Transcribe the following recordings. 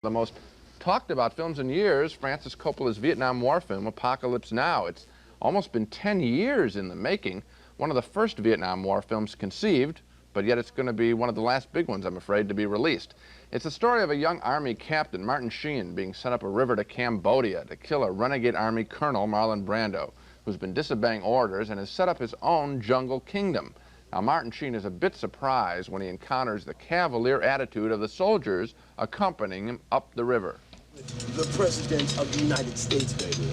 The most talked about films in years, Francis Coppola's Vietnam War film, Apocalypse Now. It's almost been 10 years in the making. One of the first Vietnam War films conceived, but yet it's going to be one of the last big ones, I'm afraid, to be released. It's the story of a young Army captain, Martin Sheen, being sent up a river to Cambodia to kill a renegade Army colonel, Marlon Brando, who's been disobeying orders and has set up his own jungle kingdom. Now, Martin Sheen is a bit surprised when he encounters the cavalier attitude of the soldiers accompanying him up the river. The President of the United States, baby.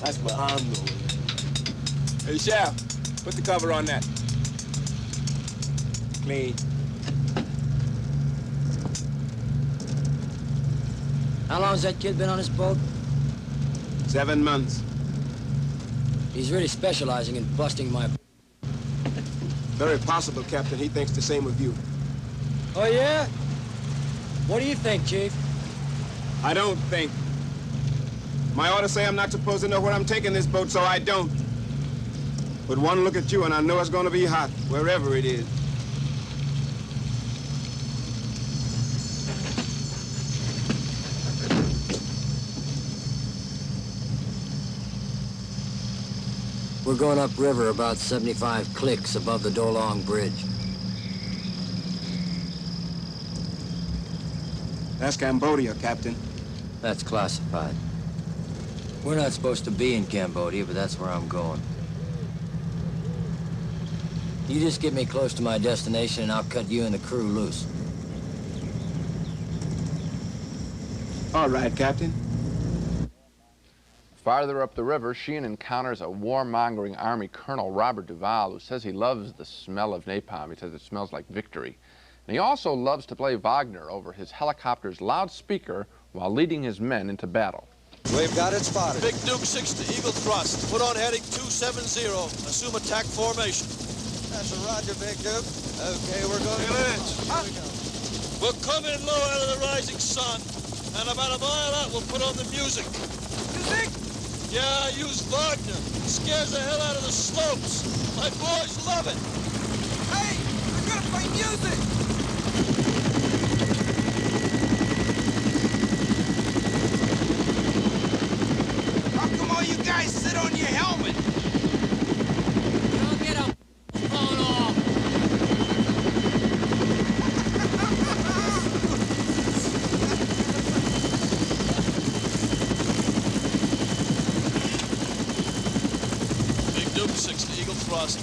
That's what I'm doing. Hey, Sheriff, put the cover on that. Clean. How long's that kid been on this boat? 7 months. He's really specializing in busting my... Very possible, Captain. He thinks the same of you. Oh, yeah? What do you think, Chief? I don't think. My orders say I'm not supposed to know where I'm taking this boat, so I don't. But one look at you and I know it's going to be hot, wherever it is. We're going upriver about 75 clicks above the Dolong Bridge. That's Cambodia, Captain. That's classified. We're not supposed to be in Cambodia, but that's where I'm going. You just get me close to my destination and I'll cut you and the crew loose. All right, Captain. Farther up the river, Sheen encounters a warmongering Army Colonel, Robert Duvall, who says he loves the smell of napalm. He says it smells like victory. And he also loves to play Wagner over his helicopter's loudspeaker while leading his men into battle. We've got it spotted. Big Duke 6 to Eagle Thrust. Put on heading 270. Assume attack formation. That's a roger, Big Duke. Okay, we're going Huh? We'll come in low out of the rising sun, and about a mile out we'll put on the music. Music? Yeah, use Wagner. Scares the hell out of the slopes. My boys love it. Hey, we're gonna play music. How come all you guys sit on your helmet? Don't get a phone off. Big Duke 6 to Eagle Thrust.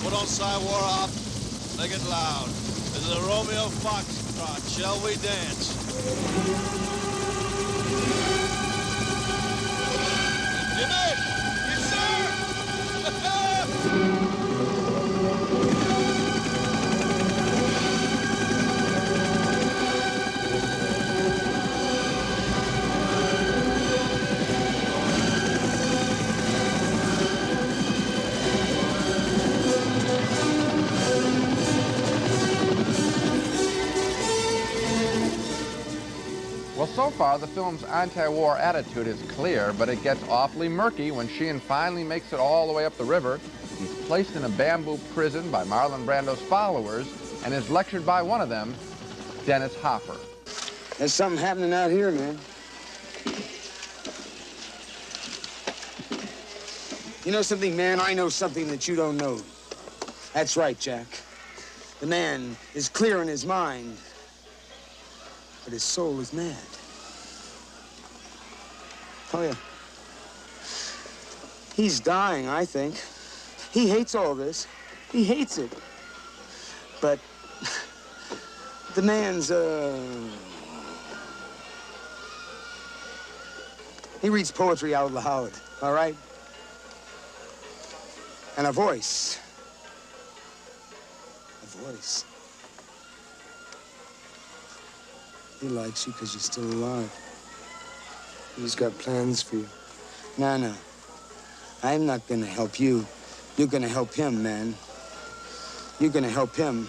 Put on War off. Make it loud. This is a Romeo Foxtrot. Shall we dance? You know? Yes, Well, so far, the film's anti-war attitude is clear, but it gets awfully murky when Sheen finally makes it all the way up the river. He's placed in a bamboo prison by Marlon Brando's followers and is lectured by one of them, Dennis Hopper. There's something happening out here, man. You know something, man? I know something that you don't know. That's right, Jack. The man is clear in his mind, but his soul is mad. Oh, yeah. He's dying, I think. He hates all this. He hates it. But the man's, he reads poetry out loud, all right? And a voice. A voice. He likes you because you're still alive. He's got plans for you. No. I'm not gonna help you. You're gonna help him, man. You're gonna help him.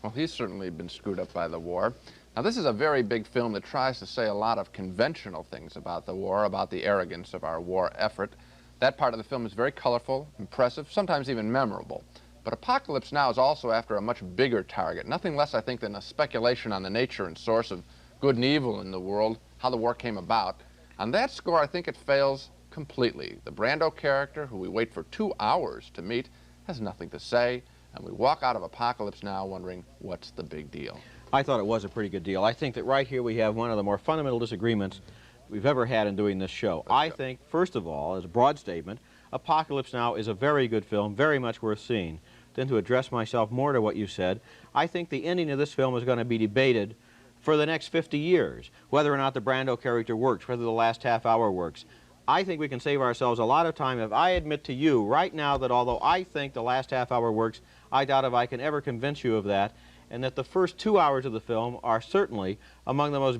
Well, he's certainly been screwed up by the war. Now, this is a very big film that tries to say a lot of conventional things about the war, about the arrogance of our war effort. That part of the film is very colorful, impressive, sometimes even memorable. But Apocalypse Now is also after a much bigger target, nothing less, I think, than a speculation on the nature and source of good and evil in the world, how the war came about. On that score, I think it fails completely. The Brando character, who we wait for 2 hours to meet, has nothing to say, and we walk out of Apocalypse Now wondering, what's the big deal? I thought it was a pretty good deal. I think that right here we have one of the more fundamental disagreements we've ever had in doing this show. I think, first of all, as a broad statement, Apocalypse Now is a very good film, very much worth seeing. Then to address myself more to what you said, I think the ending of this film is going to be debated for the next 50 years, whether or not the Brando character works, whether the last half hour works. I think we can save ourselves a lot of time if I admit to you right now that although I think the last half hour works, I doubt if I can ever convince you of that, and that the first 2 hours of the film are certainly among the most,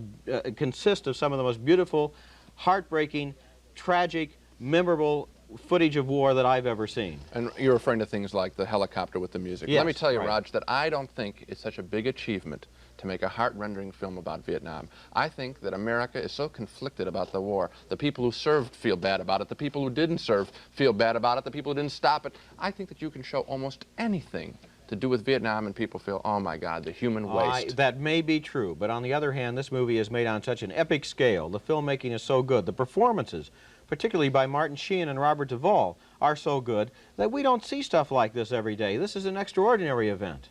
consist of some of the most beautiful, heartbreaking, tragic, memorable footage of war that I've ever seen. And you're referring to things like the helicopter with the music. Yes, Let me tell you, right. Raj, that I don't think it's such a big achievement to make a heart-rending film about Vietnam. I think that America is so conflicted about the war. The people who served feel bad about it. The people who didn't serve feel bad about it. The people who didn't stop it. I think that you can show almost anything to do with Vietnam and people feel, oh my God, the human waste. That may be true, but on the other hand, this movie is made on such an epic scale. The filmmaking is so good. The performances, particularly by Martin Sheen and Robert Duvall, are so good that we don't see stuff like this every day. This is an extraordinary event.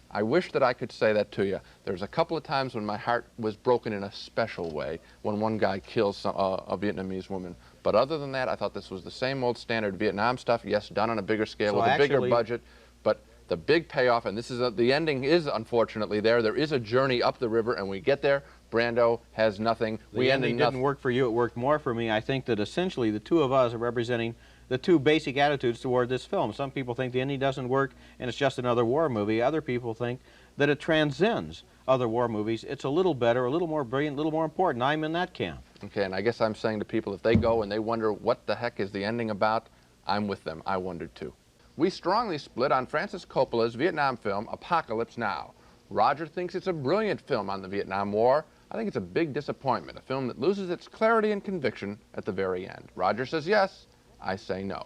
I wish that I could say that to you. There's a couple of times when my heart was broken in a special way, when one guy kills a Vietnamese woman. But other than that, I thought this was the same old standard Vietnam stuff, yes, done on a bigger scale, So with a bigger actually, budget, but the big payoff, and this is the ending is unfortunately there. There is a journey up the river, and we get there. Brando has nothing. The ending didn't work for you. It worked more for me. I think that essentially the two of us are representing the two basic attitudes toward this film. Some people think the ending doesn't work and it's just another war movie. Other people think that it transcends other war movies. It's a little better, a little more brilliant, a little more important. I'm in that camp. Okay, and I guess I'm saying to people, if they go and they wonder what the heck is the ending about, I'm with them. I wondered too. We strongly split on Francis Coppola's Vietnam film, Apocalypse Now. Roger thinks it's a brilliant film on the Vietnam War. I think it's a big disappointment, a film that loses its clarity and conviction at the very end. Roger says yes, I say no.